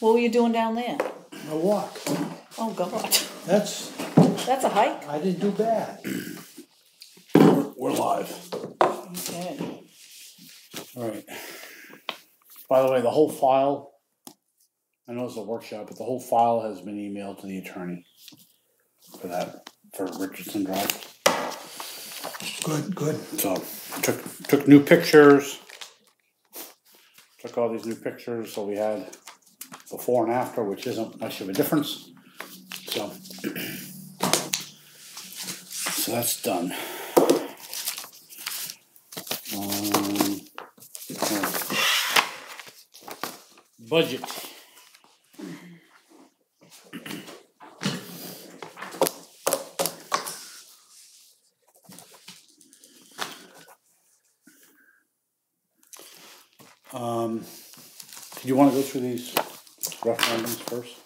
What were you doing down there? A walk. Oh, God. That's That's a hike? I didn't do bad. We're live. Okay. All right. By the way, the whole file, I know it's a workshop, but the whole file has been emailed to the attorney for Richardson Drive. Good. So took new pictures. Took all these new pictures, so we had before and after, which isn't much of a difference. So that's done. Budget. Do you want to go through these referendums first?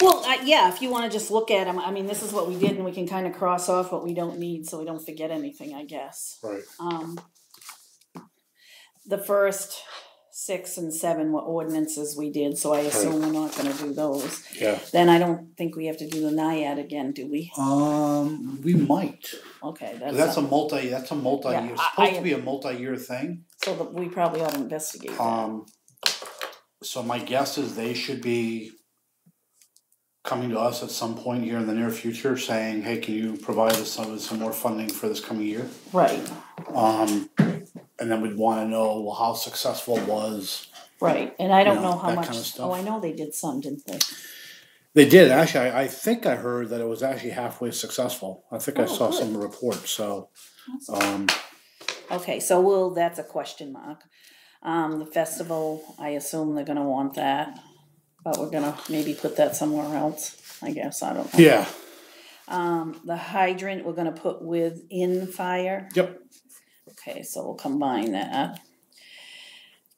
Well, yeah, if you want to just look at them, I mean, this is what we did, and we can kind of cross off what we don't need so we don't forget anything, I guess. Right. The first 6 and 7 were ordinances we did, so I assume we're not going to do those. Yeah. Then I don't think we have to do the NIAID again, do we? We might. Okay, That's a multi-year. Yeah, it's supposed to be a multi-year thing. So we probably ought to investigate that. So my guess is they should be coming to us at some point here in the near future saying, hey, can you provide us some more funding for this coming year? Right. And then we'd want to know, well, how successful it was. Right. And I don't know how much. Kind of stuff. Oh, I know they did some, didn't they? They did. Actually, I think I heard that it was actually halfway successful. I think I saw good. some reports. So, okay, so that's a question mark. The festival, I assume they're going to want that. But we're going to maybe put that somewhere else, I guess. I don't know. Yeah. The hydrant we're going to put within fire. Yep. Okay, so we'll combine that.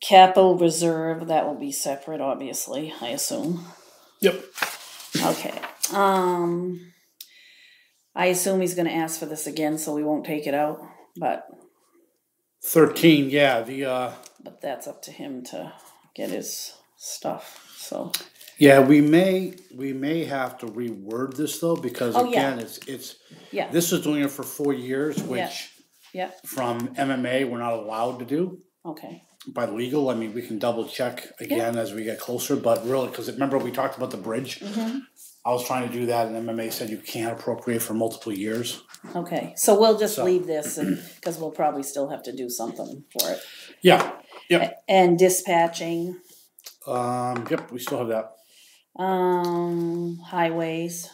Capital reserve, that will be separate, obviously, I assume. Yep. Okay. I assume he's going to ask for this again, so we won't take it out. But 13, yeah. But that's up to him to get his stuff. So. Yeah, we may have to reword this though, because again, it's this is doing it for 4 years, which from MMA we're not allowed to do. Okay. By legal, I mean we can double check again as we get closer, but really, because remember we talked about the bridge. Mm-hmm. I was trying to do that, and MMA said you can't appropriate for multiple years. Okay, so we'll just leave this, because we'll probably still have to do something for it. Yeah. Yep. And dispatching. Yep, we still have that. Highways.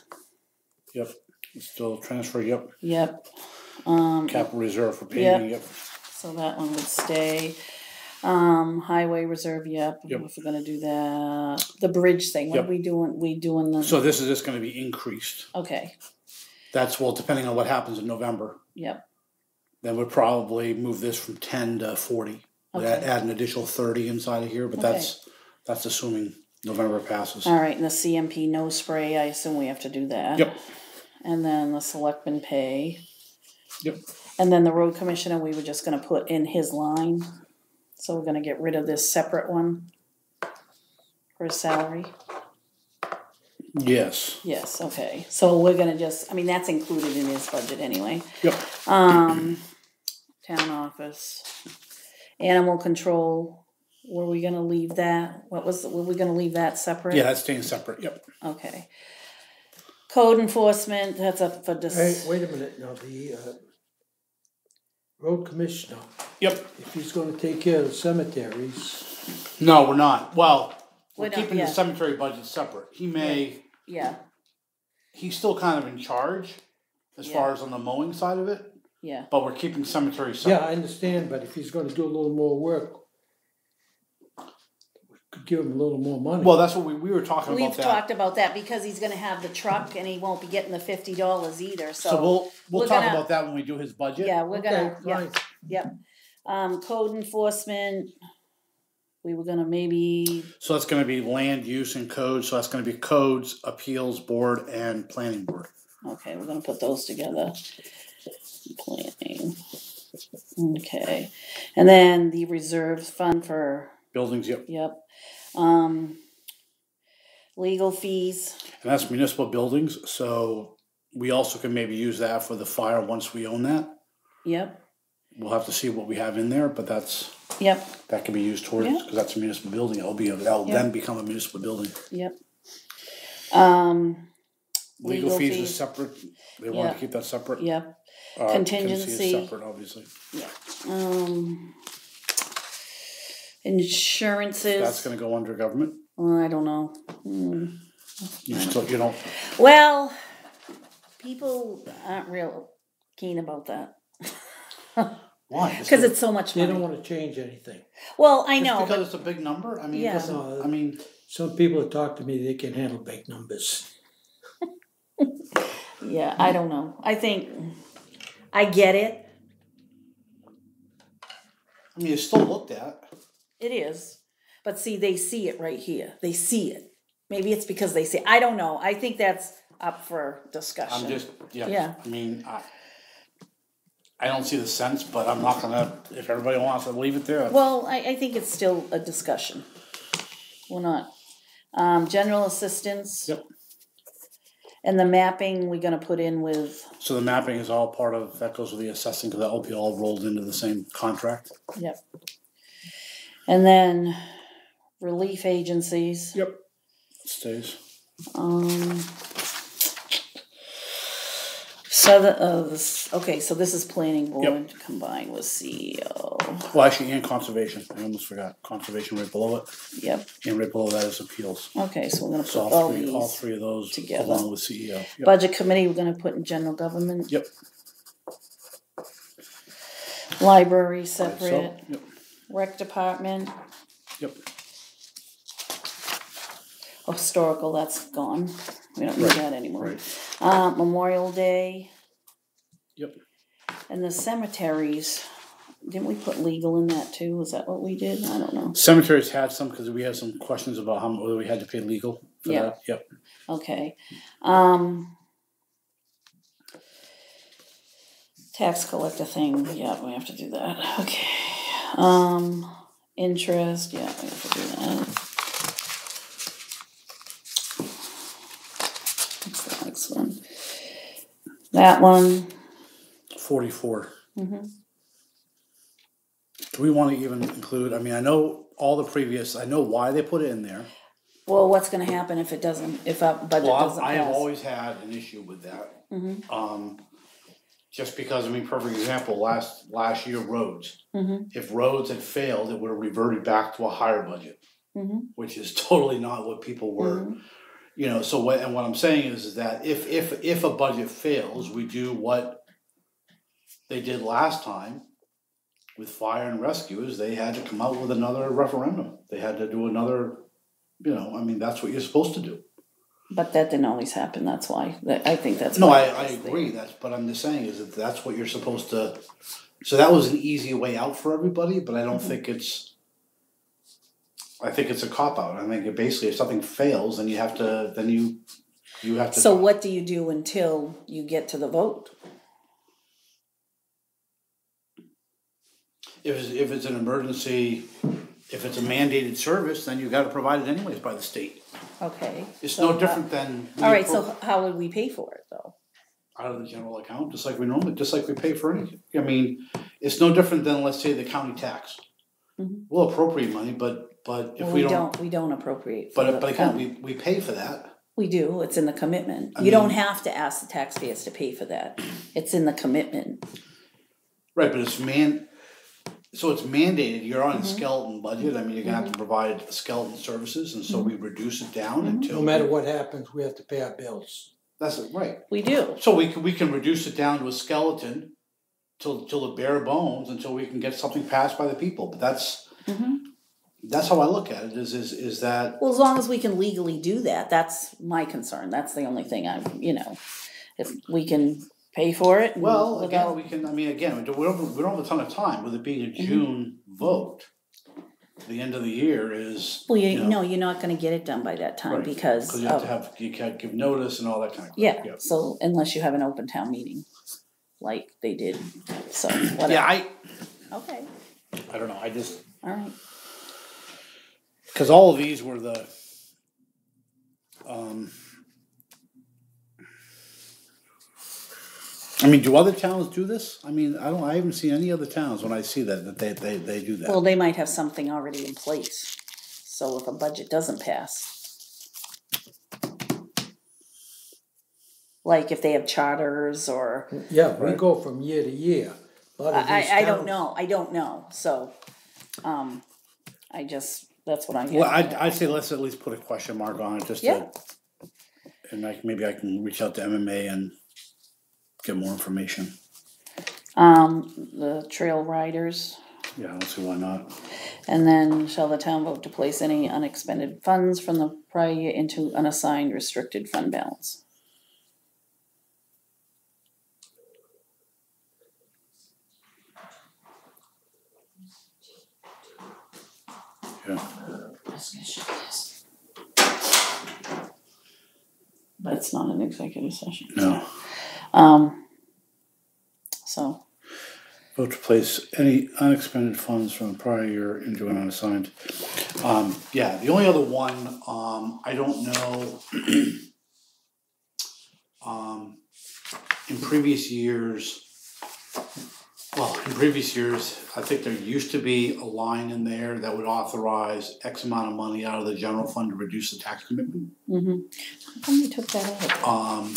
Yep. Still transfer, yep. Yep. Capital reserve for paving, yep. So that one would stay. Highway reserve, yep. If we're gonna do that. The bridge thing, what are we doing? So this is just gonna be increased. Okay. That's depending on what happens in November. Yep. Then we'd probably move this from 10 to 40. Okay. Add an additional 30 inside of here, but that's assuming November passes. All right, and the CMP no spray, I assume we have to do that. Yep. And then the selectmen pay. Yep. And then the road commissioner, we were just going to put in his line. So we're going to get rid of this separate one for his salary. Yes. Yes, okay. So we're going to that's included in his budget anyway. Yep. Town office. Animal control. Were we going to leave that? Were we going to leave that separate? Yeah, that's staying separate. Yep. Okay. Code enforcement, that's up for Hey, wait a minute. Now, the road commissioner. Yep. If he's going to take care of the cemeteries. No, we're not. Well, we're not, keeping the cemetery budget separate. He may. Yeah. He's still kind of in charge as far as on the mowing side of it. Yeah. But we're keeping cemetery separate. Yeah, I understand, but if he's going to do a little more work, could give him a little more money. Well, that's what we were talking about. We've talked about that because he's going to have the truck and he won't be getting the $50 either. So we'll talk about that when we do his budget. Yeah, we're gonna. Right. Yep. Code enforcement. We were gonna maybe. So that's going to be land use and code. So that's going to be codes, appeals board, and planning board. Okay, we're gonna put those together. Planning. Okay, and then the reserve fund for buildings. Yep. Yep. legal fees, And that's municipal buildings, so we also can maybe use that for the fire once we own that. yep, We'll have to see what we have in there, but yep, that can be used towards, Yeah. because that's a municipal building, that'll Yeah. then become a municipal building. yep. Legal Legal fees fees. is separate, they wanted Yeah. to keep that separate. Yep, Contingency Contingency. is separate, obviously. Insurances. That's gonna go under government, I don't know. you don't, Well, people aren't real keen about that. why? Because it's so much They money. don't wanna change anything. Well, I Just know, because but it's a big number, I mean, it Yeah. doesn't, I mean, Some people that talk to me, they can handle big numbers. yeah, I don't know. I think I get it. it's still looked at. It is. But see, they see it right here. They see it. Maybe it's because they see I don't know. I think that's up for discussion. I'm just, Yeah. I mean, I don't see the sense, but I'm not gonna, if everybody wants to leave it there. Well, I think it's still a discussion. We're not. General assistance. Yep. And the mapping we're gonna put in with, So the mapping is all part of, that goes with the assessing, because that will be all rolled into the same contract. yep. And then relief agencies. Yep. Stays. So so this is planning board combined with CEO. Well, actually, and conservation, I almost forgot, conservation right below it, Yep, and right below that is appeals. okay, so we're gonna put So all all these. three of those together. along with CEO. Yep. Budget committee, we're gonna put in general government. Yep. Library So, separate, yep, rec department, yep. historical, that's gone, we don't need Right, that anymore. right. Memorial Day, Yep. and the cemeteries, didn't we put legal in that too, is that what we did, I don't know, Cemeteries had some, because we had some questions about whether we had to pay legal for Yeah. that. Yep. okay. Tax collector thing, yeah, we have to do that, okay. Interest, yeah, we have to do that. What's the next one? That one. 44. Mhm. Do we want to even include, I mean, I know all the previous, I know why they put it in there. Well, what's gonna happen if it doesn't, if our budget doesn't I have pass? always had an issue with that. Mhm. Just because, I mean, perfect example, last year roads. Mhm. If roads had failed, it would have reverted back to a higher budget, Mhm. which is totally not what people were. You know, so what I'm saying is that if a budget fails, we do what they did last time with fire and rescue, is they had to come out with another referendum. They had to do another, I mean, that's what you're supposed to do. But that didn't always happen, that's why, I think that's No, why. I agree, but I'm just saying is that that's what you're supposed to, so that was an easy way out for everybody, but I don't think I think it's a cop-out. I think basically if something fails, then you have to. So what do you do until you get to the vote? If it's an emergency, if it's a mandated service, then you gotta provide it anyways by the state. Okay. It's so no different than. Alright, so how would we pay for it though? Out of the general account, just like we pay for anything. I mean, it's no different than, let's say, the county tax. Mhm. We'll appropriate money, but if Well, we don't. we don't appropriate for But the again, county. we pay for that. We do, it's in the commitment. I You don't mean- have to ask the taxpayers to pay for that. It's in the commitment. Right, but so it's mandated, you're on a skeleton budget, I mean, you're gonna have to provide skeleton services, and so we reduce it down until. No matter what happens, we have to pay our bills. That's it, right. We do. So we can reduce it down to a skeleton till the bare bones until we can get something passed by the people, but that's how I look at it, is that. Well, as long as we can legally do that, that's my concern. That's the only thing if we can pay for it. And Well, without, again, we can, I mean, again, we don't have a ton of time, with it being a June vote. The end of the year is. well, you're not gonna get it done by that time Right, because you have to you can't give notice and all that kind of yeah, crap. so unless you have an open town meeting, like they did, so whatever. Yeah, Okay, I don't know, I just, alright, because all of these were I mean, do other towns do this? I mean, I haven't seen any other towns when I see that they do that. Well, they might have something already in place, so if a budget doesn't pass. Like if they have charters or, Yeah, we Right. go from year to year. A lot of these I don't towns- know, so, that's what I get. Well, I'd say let's at least put a question mark on it, just Yeah. to, and maybe I can reach out to MMA and get more information. The trail riders, Yeah, I don't see why not. and then shall the town vote to place any unexpended funds from the prior year into unassigned restricted fund balance? Yeah. But it's not an executive session. No. So, Vote to place any unexpended funds from the prior year into an unassigned. Yeah, the only other one, I don't know. In previous years, I think there used to be a line in there that would authorize X amount of money out of the general fund to reduce the tax commitment. how come you took that out?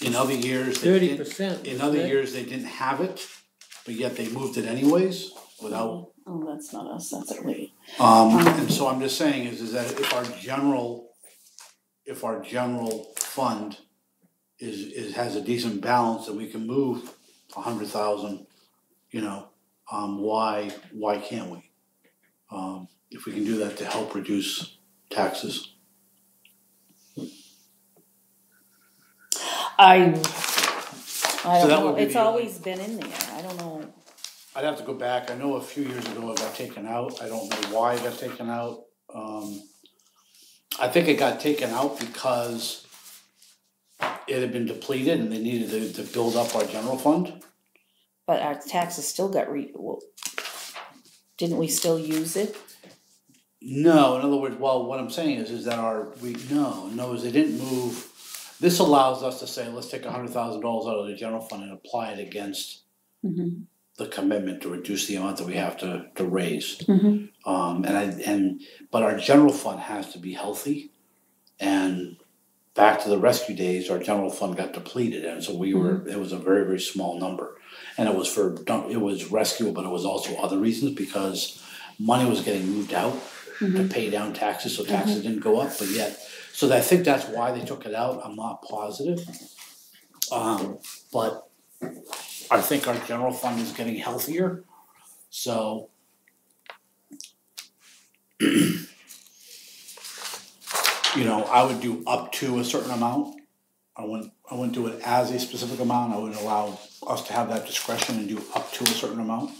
In other years, they didn't- 30%. in other years, they didn't have it, but yet they moved it anyways without. Oh, that's not us, that's a lady. And so I'm just saying is that if our general fund has a decent balance and we can move 100,000, why can't we? If we can do that to help reduce taxes. I that don't know, would be it's the only- always been in there, I don't know. I'd have to go back. I know a few years ago it got taken out. I don't know why it got taken out. I think it got taken out because it had been depleted and they needed to build up our general fund. But our taxes still got didn't we still use it? No, in other words, well, what I'm saying is that they didn't move. This allows us to say, let's take $100,000 out of the general fund and apply it against the commitment to reduce the amount that we have to raise. But our general fund has to be healthy. And back to the rescue days, our general fund got depleted, and so it was a very, very small number. And it was rescue, but it was also other reasons because money was getting moved out to pay down taxes, so taxes didn't go up, but yet, so I think that's why they took it out. I'm not positive. But I think our general fund is getting healthier, so I would do up to a certain amount. I wouldn't do it as a specific amount. I would allow us to have that discretion and do up to a certain amount.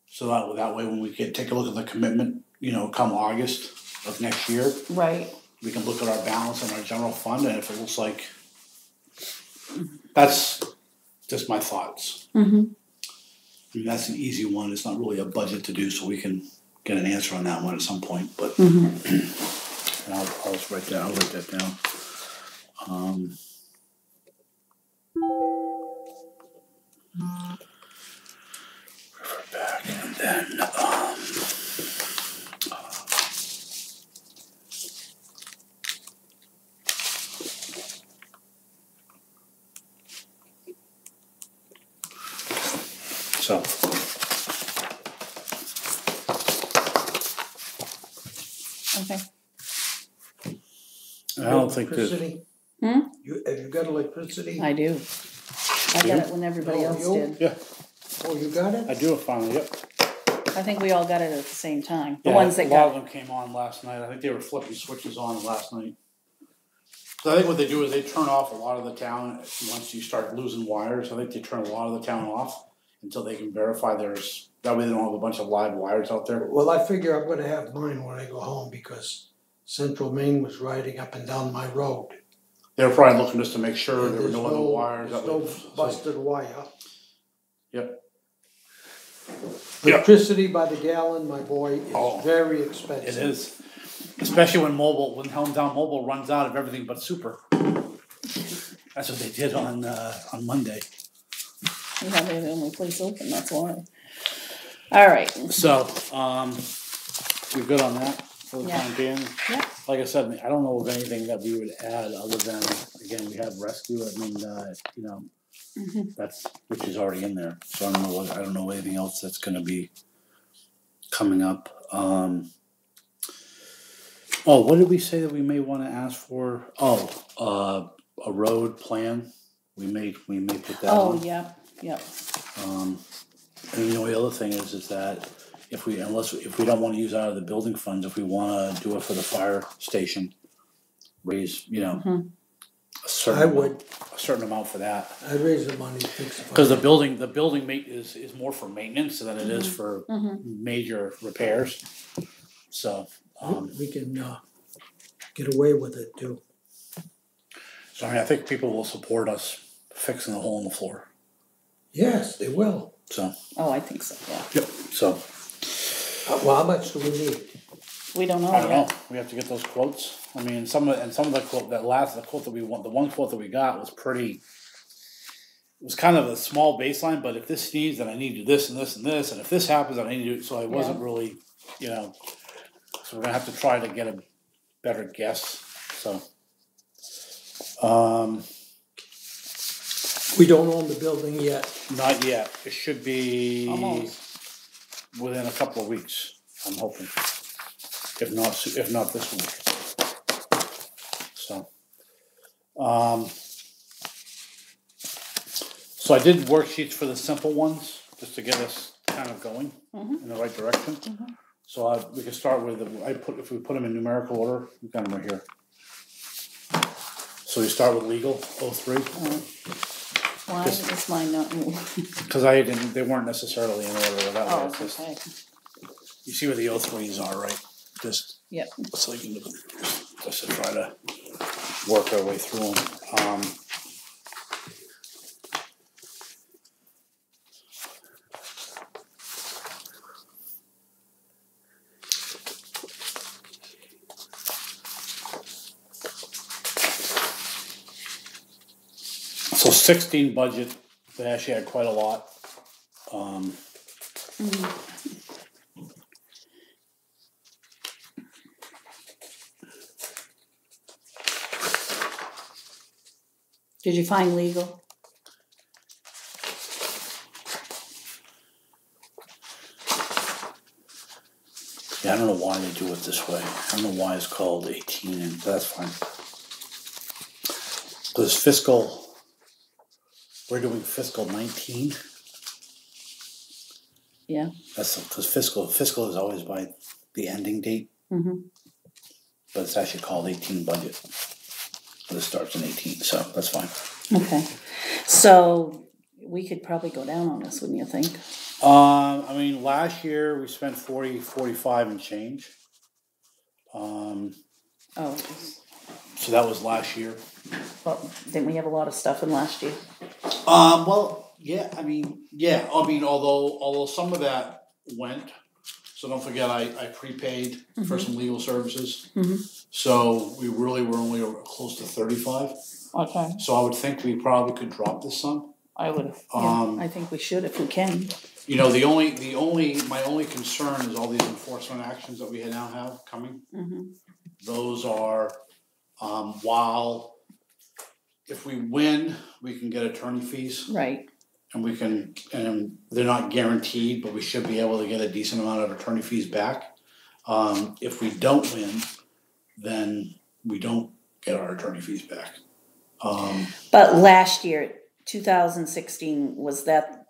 So that way when we take a look at the commitment, come August of next year, Right. we can look at our balance in our general fund, and if it looks like, that's just my thoughts. I mean, that's an easy one. It's not really a budget to do, so we can get an answer on that one at some point, but and I'll just write that down. Refer back and then so Okay. I don't think there's. Electricity? Hmm? Have you got electricity? I do. I got it when everybody else you? did. Yeah, Oh, you got it? I do it finally. Yep. I think we all got it at the same time. The Yeah, ones that a lot got of them came on last night. I think they were flipping switches on last night. So I think what they do is they turn off a lot of the town once you start losing wires. I think they turn a lot of the town off until they can verify that way they don't have a bunch of live wires out there. Well, I figure I'm gonna have mine when I go home because Central Maine was riding up and down my road. They were probably looking just to make sure there were There's no other wires. There's that no would- busted wire. Yep. Electricity by the gallon, my boy, Oh. is very expensive. It is. Especially when Hometown Mobile runs out of everything but super. That's what they did on Monday. Yeah, they're the only place open, that's why. Alright. So, we're good on that for the Yeah. time being. Yeah. Like I said, I don't know of anything that we would add other than, again, we have rescue. I mean, you know, that's, which is already in there. So I don't know anything else that's gonna be coming up. Oh, what did we say that we may wanna ask for? Oh, a road plan. We may put that Oh, on. yeah, yeah. And the only other thing is that if we don't wanna use out of the building funds, if we wanna do it for the fire station, raise, you know, a certain amount for that. I'd raise the money to fix it. Cause the building is more for maintenance than it is for major repairs. So, We can, get away with it too. so I think people will support us fixing the hole in the floor. Yes, they will. So, Oh, I think so, yeah. yep, so, Well, how much do we need? We don't know I don't know, yet. we have to get those quotes. I mean, some of the quote, the quote that we want, the one quote that we got was pretty, it was kind of a small baseline, but if this sneezes, then I need to do this and this and this, and if this happens, then I need to do, so I wasn't really, you know, so we're gonna have to try to get a better guess, so. We don't own the building yet. Not yet, it should be Almost. within a couple of weeks, I'm hoping. If not this week. So. So I did worksheets for the simple ones, just to get us kind of going in the right direction. So we can start with, if we put them in numerical order, we've got them right here. So we start with legal, 03. Why is mine not moving? Because they weren't necessarily in order, that Oh, way it's just, okay. you see where the 03s are, right? Just, Yep. so you can, just to try to work our way through them. So 16 budget, they actually had quite a lot. Did you find legal? Yeah, I don't know why they do it this way. I don't know why it's called 18, and that's fine. Because we're doing fiscal 19. Yeah. That's because fiscal is always by the ending date. But it's actually called 18 budget. But it starts in 18, so that's fine. Okay. So we could probably go down on this, wouldn't you think? I mean, last year we spent 45 and change. Oh, So that was last year. well, didn't we have a lot of stuff in last year? Well, yeah, I mean, although some of that went, so don't forget I prepaid for some legal services. So we really were only close to 35. Okay. So I would think we probably could drop this some. I would, yeah, I think we should if we can. You know, my only concern is all these enforcement actions that we now have coming. Those are, while if we win, we can get attorney fees. Right. And they're not guaranteed, but we should be able to get a decent amount of attorney fees back. If we don't win, then we don't get our attorney fees back. But last year, 2016,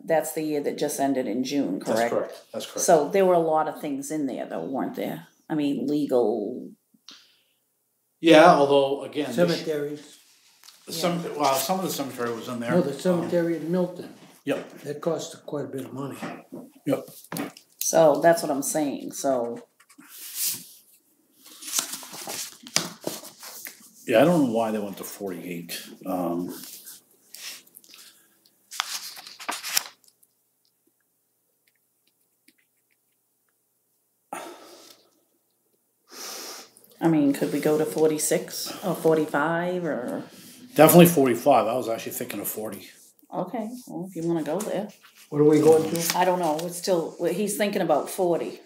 that's the year that just ended in June, correct? That's correct. So there were a lot of things in there though, weren't there? I mean, legal. Yeah, although again, Cemeteries. some of the cemetery was in there. No, the cemetery in Milton. Yep. That cost quite a bit of money. Yep. So that's what I'm saying, so. Yeah, I don't know why they went to 48. I mean, could we go to 46 or 45 or, Definitely 45. I was actually thinking of 40. okay, well, if you wanna go there. What are we going to? I don't know, it's still, he's thinking about 40.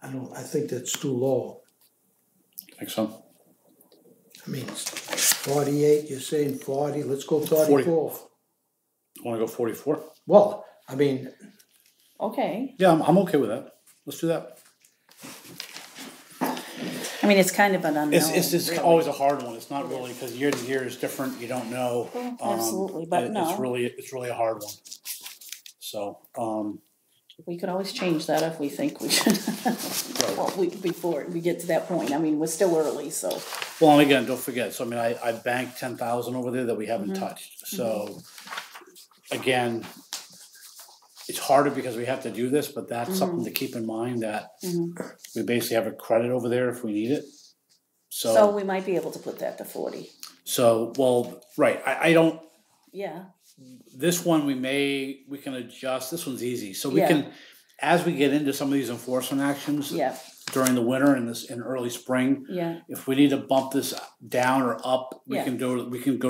I think that's too low. Think so? I mean, 48, you're saying 40, let's go 34. Want to go 44? Well, I mean, Okay, Yeah, I'm okay with that. Let's do that. I mean, it's kind of an unknown. It's really. always a hard one. It's not really, because year to year is different. You don't know. Well, absolutely, but no. It's really a hard one. So, We could always change that if we think we should. Well, before we get to that point, I mean, we're still early, so. well, and again, don't forget. So, I mean, I banked 10,000 over there that we haven't Mm-hmm. touched. So, again, it's harder because we have to do this, but that's something to keep in mind that we basically have a credit over there if we need it. So we might be able to put that to 40. So, well, right. I don't. Yeah, This one we can adjust. This one's easy. So we Yeah. can, as we get into some of these enforcement actions yeah, during the winter and in early spring, yeah, if we need to bump this down or up, we Yeah. can go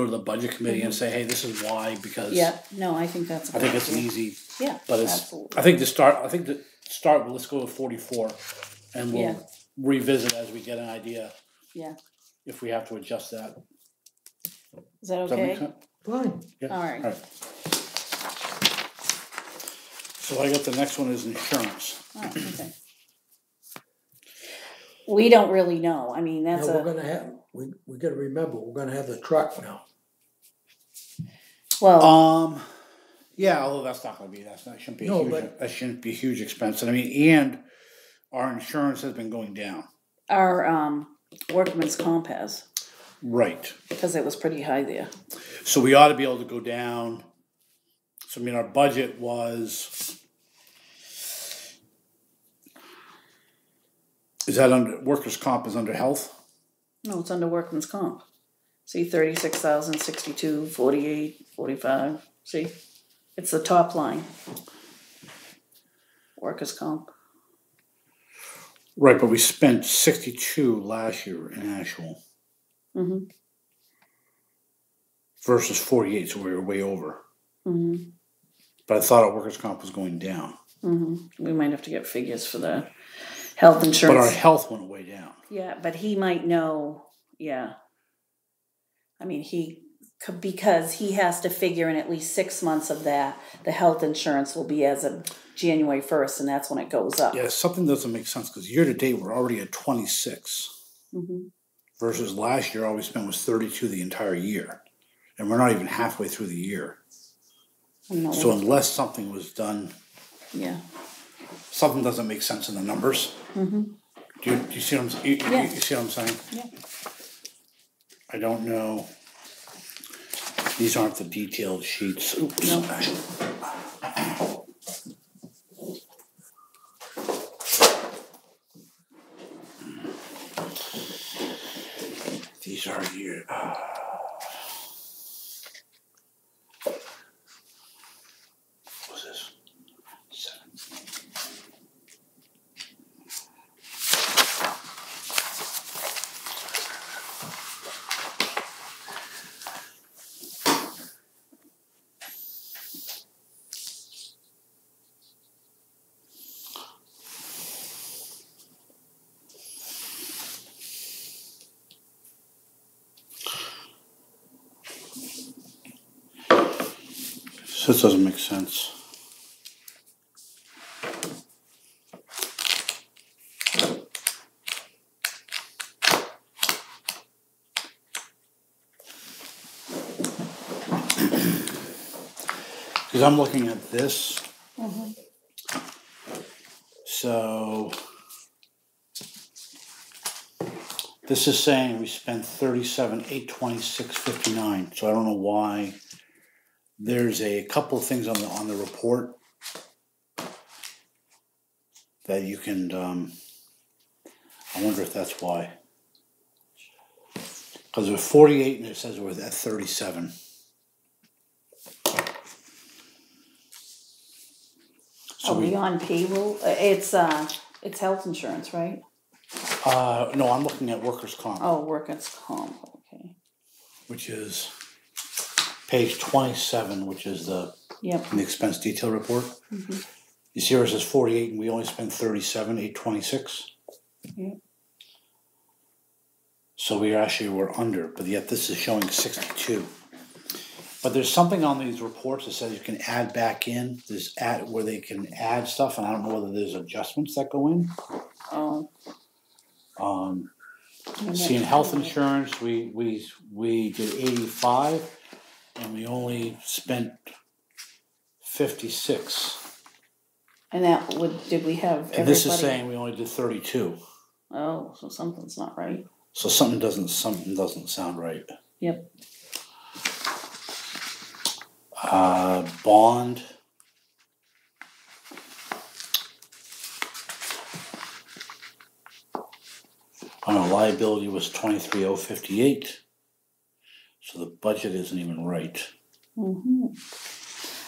to the budget committee and say, hey, this is why, because yeah, no, I think that's a I think good it's idea. easy. Yeah, But it's absolutely. I think to start let's go with 44 and we'll Yeah. revisit as we get an idea Yeah, if we have to adjust that. is that Does that make okay? sense? fine. Yeah. All right. So I got the next one is insurance. Oh, okay. We don't really know, I mean, Now, that's we're gonna have, we gotta remember, we're gonna have the truck now. well, Yeah, although that shouldn't be a No, huge, but- that shouldn't be a huge expense. And I mean, and our insurance has been going down. our workman's comp has, Right. because it was pretty high there. So we ought to be able to go down. So I mean, our budget was. Is that under workers' comp is under health? No, it's under workman's comp. See, 36,000, 62, 48, 45, see? It's the top line. Workers' comp. Right, but we spent 62 last year in actual Mm-hmm, versus 48, so we were way over. mm-hmm, But I thought our workers' comp was going down. mm-hmm. We might have to get figures for the health But insurance. our health went way down. Yeah, but he might know, yeah. I mean, because he has to figure in at least 6 months of that, the health insurance will be as of January 1st, and that's when it goes up. Yeah, something doesn't make sense because year to date we're already at 26 Mm-hmm. versus last year all we spent was 32 the entire year, and we're not even halfway through the year. No, So unless something was done, yeah. something doesn't make sense in the numbers. Mm-hmm. Do you see what I'm? Yeah. You see what I'm saying? Yeah. I don't know. These aren't the detailed sheets. Oops. No. These are your. What's this? 7. So this doesn't make sense. Because I'm looking at this. Mm-hmm. So this is saying we spent 37,826.59. So I don't know why. There's a couple of things on the report that you can. I wonder if that's why. Because it was 48 and it says we're at 37. Are we on payroll? It's health insurance, right? No, I'm looking at workers' comp, Oh, workers' comp, okay. which is page 27, which is the expense detail report. Mm-hmm. You see where it says 48 and we only spent 37,826. Yeah. So we're under, but yet this is showing 62. But there's something on these reports that says you can add back in. There's where they can add stuff, and I don't know whether there's adjustments that go in. Oh. See, in health insurance, we did 85, and we only spent 56. And did we have everybody? And this is saying we only did 32. Oh, so something's not right. So something doesn't sound right. Yep. Bond. Liability was 23,058. So the budget isn't even right. Mm-hmm.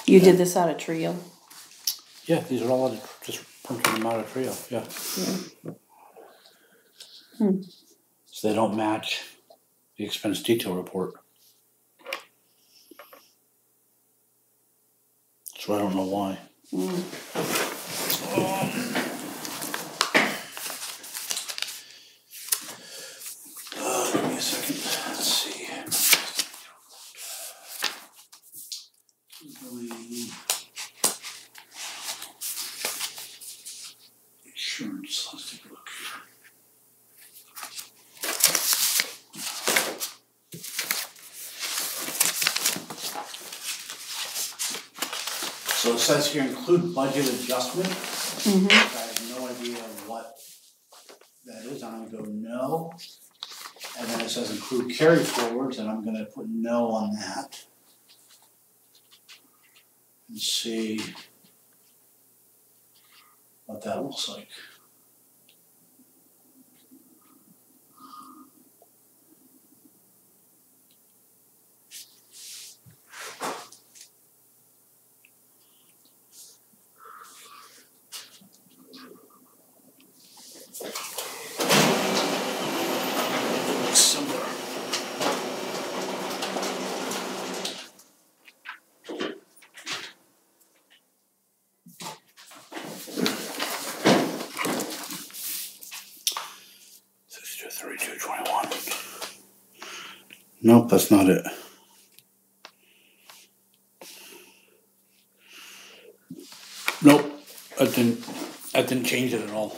You did this out of Trio? Yeah, these are all just printed them out of Trio. Yeah. So they don't match the expense detail report. So I don't know why. Give me a second. Let's see. Insurance. Let's take a look here. So it says here include budget adjustment. Mm-hmm. I have no idea what that is. I'm going to go no. And then it says include carry forwards, and I'm going to put no on that. And see what that looks like. Nope, that's not it. Nope, that didn't change it at all.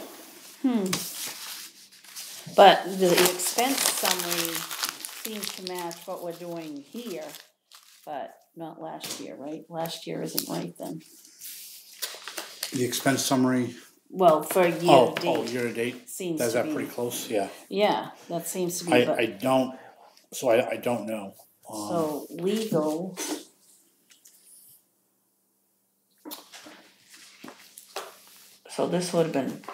But the expense summary seems to match what we're doing here, but not last year, right? Last year isn't right then. The expense summary. Well, for year to date. Oh, year to date. Seems That's to be pretty close. Yeah. Yeah, that seems to be. I don't. So I don't know. So legal. So this would have been.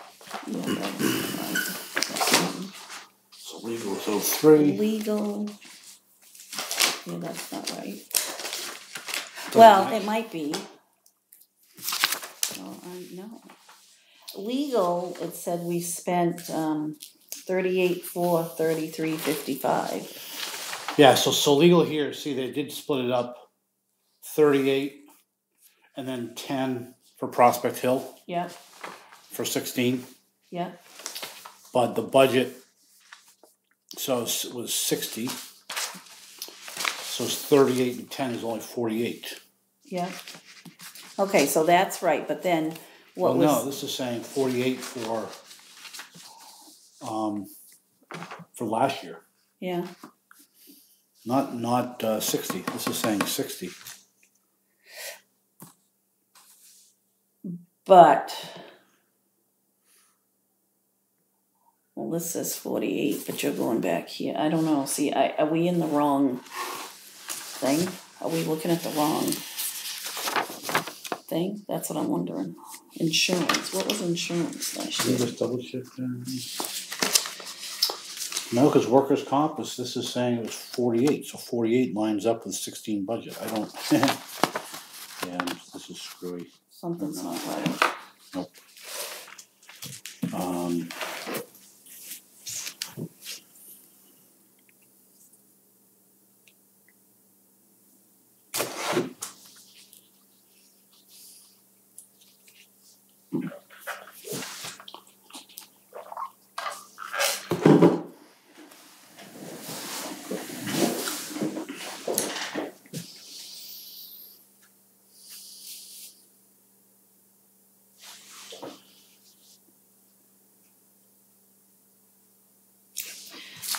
So legal is 03. Legal. Yeah, that's not right. Well, it might be. Well, no. Legal, it said we spent 38,433.55. Yeah, so legal here, see they did split it up 38 and then 10 for Prospect Hill. Yeah. For 16. Yeah. But the budget was 60. So it's 38 and 10 is only 48. Yeah. Okay, so that's right, but then what was... No, this is saying 48 for last year. Yeah. Not 60. This is saying 60. But, well, this says 48, but you're going back here. I don't know. See, are we in the wrong thing? Are we looking at the wrong thing? That's what I'm wondering. Insurance. What was insurance last year? Just double check there. No, because workers' comp this is saying it was 48, so 48 lines up with 16 budget. I don't. Yeah, this is screwy. Something's not right. Nope.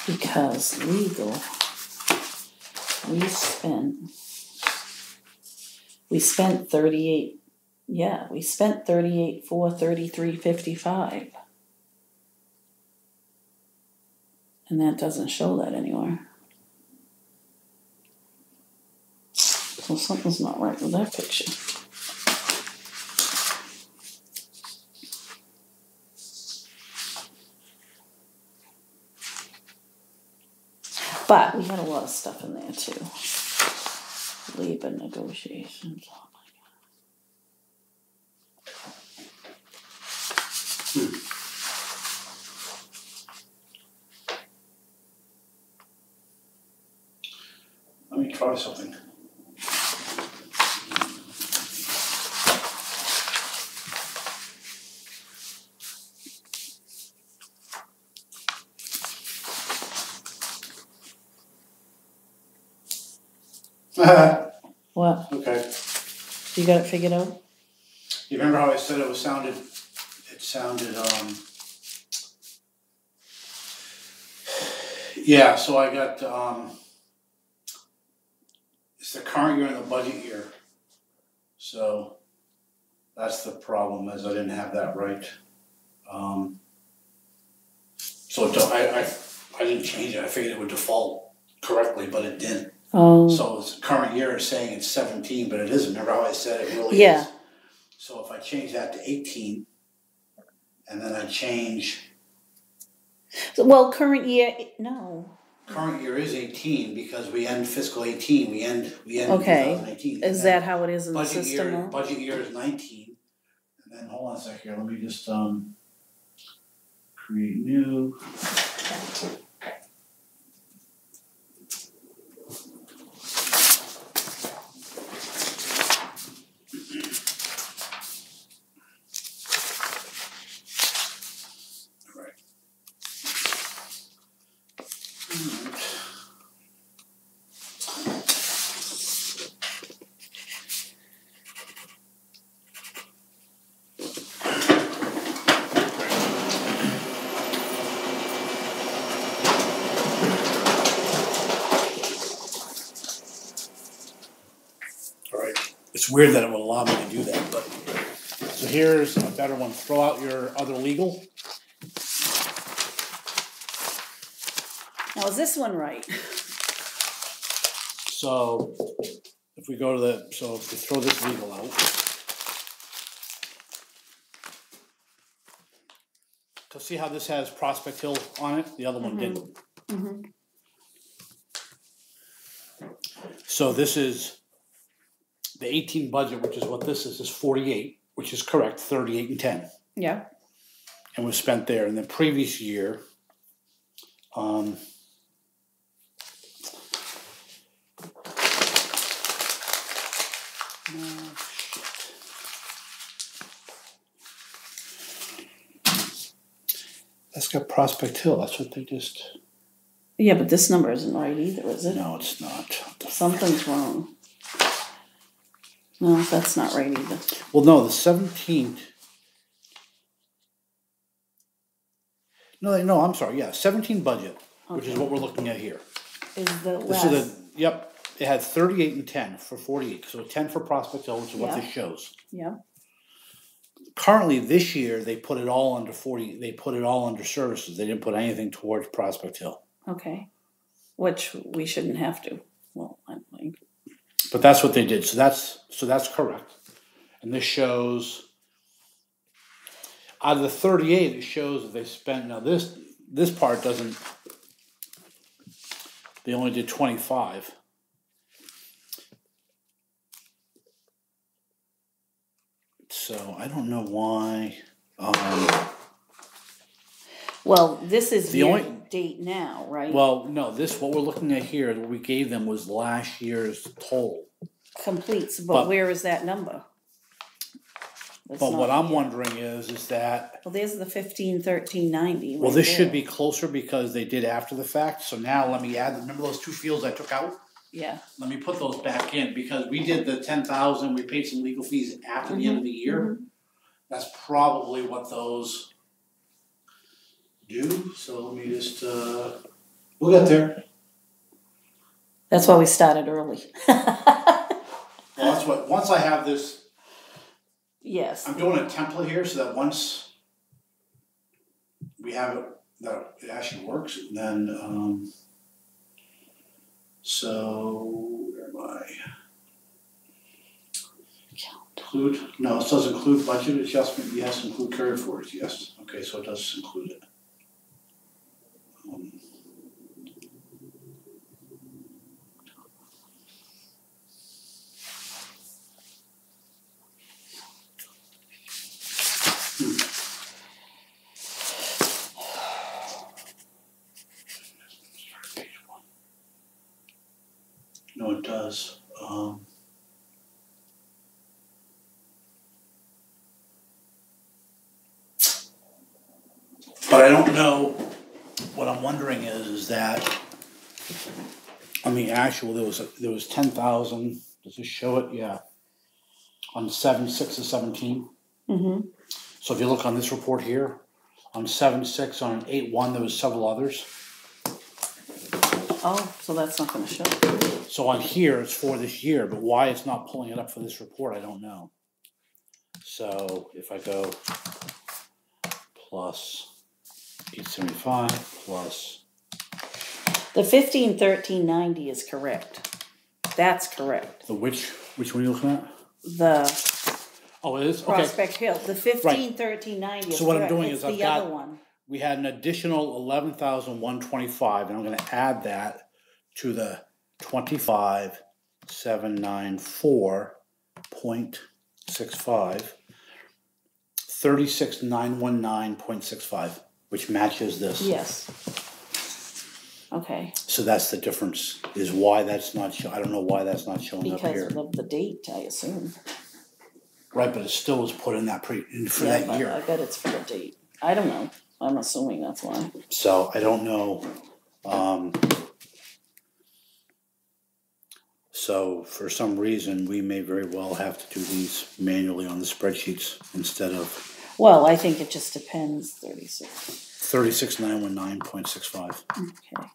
Because legal, we spent 38, yeah, we spent 38,433.55. And that doesn't show that anywhere. So something's not right with that picture. But we had a lot of stuff in there too. Labor negotiations. Oh my God. Let me try something. What? Okay. You got it figured out? You remember how I said it sounded, yeah, so I got, it's the current year and the budget year. So that's the problem, is I didn't have that right. So I didn't change it. I figured it would default correctly, but it didn't. Oh. So the current year is saying it's 17, but it isn't. Remember how I said it really Yeah. is? So if I change that to 18, and then I change... Well, current year, no. Current year is 18 because we end fiscal 18. We end Okay. 2018. Is that how it is in the system now? Budget year is 19. And then hold on a sec here. Let me just create new. It's weird that it would allow me to do that, but so here's a better one. Throw out your other legal. Now, is this one right? So if we go to if we throw this legal out. So see how this has Prospect Hill on it? The other one didn't. Mm-hmm. So this is the 18 budget, which is what this is 48, which is correct, 38 and 10. Yeah. And was spent there. In the previous year, that's got Prospect Hill. That's what they just... Yeah, but this number isn't right either, is it? No, it's not. Something's wrong. No, that's not right either. Well, no, the 17th... No, I'm sorry. Yeah, 17 budget, which is what we're looking at here. Is the This is yep. It had 38 and 10 for 48. So 10 for Prospect Hill, which is what this shows. Yeah. Currently, this year, they put it all under 40. They put it all under services. They didn't put anything towards Prospect Hill. Okay. Which we shouldn't have to. Well, I think. But that's what they did. So that's correct. And this shows out of the 38, it shows that they spent. Now this part doesn't. They only did 25. So I don't know why. Well, this is The year only- date now, right? Well, no, what we're looking at here, what we gave them was last year's total. Completes, but But- where is that number? That's But what not I'm here. wondering is that, Well, there's the 15,1390. well, right this should there. be closer because they did after the fact. So now let me add, remember those two fields I took out? Yeah. Let me put those back in because we did the 10,000, we paid some legal fees after the end of the year. That's probably what those do. So let me just, we'll get there. That's why we started early. Well, that's what, once I have this, Yes. I'm doing a template here so that once we have it, that it actually works, then, so, where am I? Include, no, it does include budget adjustment, yes, include carry forwards, yes, okay, so it does include it. No, it does. But I don't know, what I'm wondering is that, on the actual, there was 10,000, does this show it? Yeah. On 7/6 of 17. Mm-hmm. So if you look on this report here, on 7/6, on 8/1, there was several others. Oh, so that's not gonna show. So on here, it's for this year, but why it's not pulling it up for this report, I don't know. So if I go plus 875 plus. The 15,1390 is correct. That's correct. The which one are you looking at? The Oh, it is? Okay. Prospect Hill, the 15,1390 is So what I'm correct. doing It's is I've the other got- one. We had an additional 11,125, and I'm gonna add that to the 25,794.65, 36,919.65, which matches this. Yes. Okay, So that's the difference, is why that's not I don't know why that's not showing up here. because of the date, I assume. Right, but it still was put in that for Yeah, that but year. I bet it's for the date. I don't know. I'm assuming that's why. So I don't know. So for some reason, we may very well have to do these manually on the spreadsheets instead of Well, I think it just depends, 36. 36,919.65. Okay.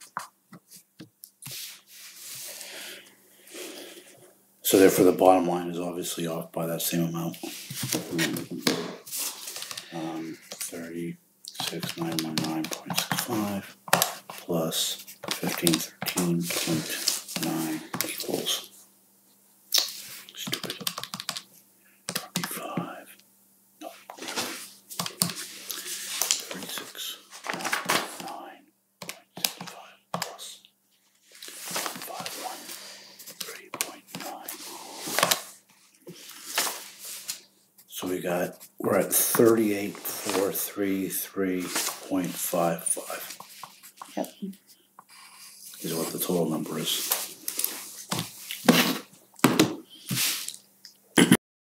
So therefore, the bottom line is obviously off by that same amount. 36,919.65 plus 1513.9 equals stupid 25. No. 36,919.65 plus 513.9. So we're at 38,433.55. Yep. Is what the total number is.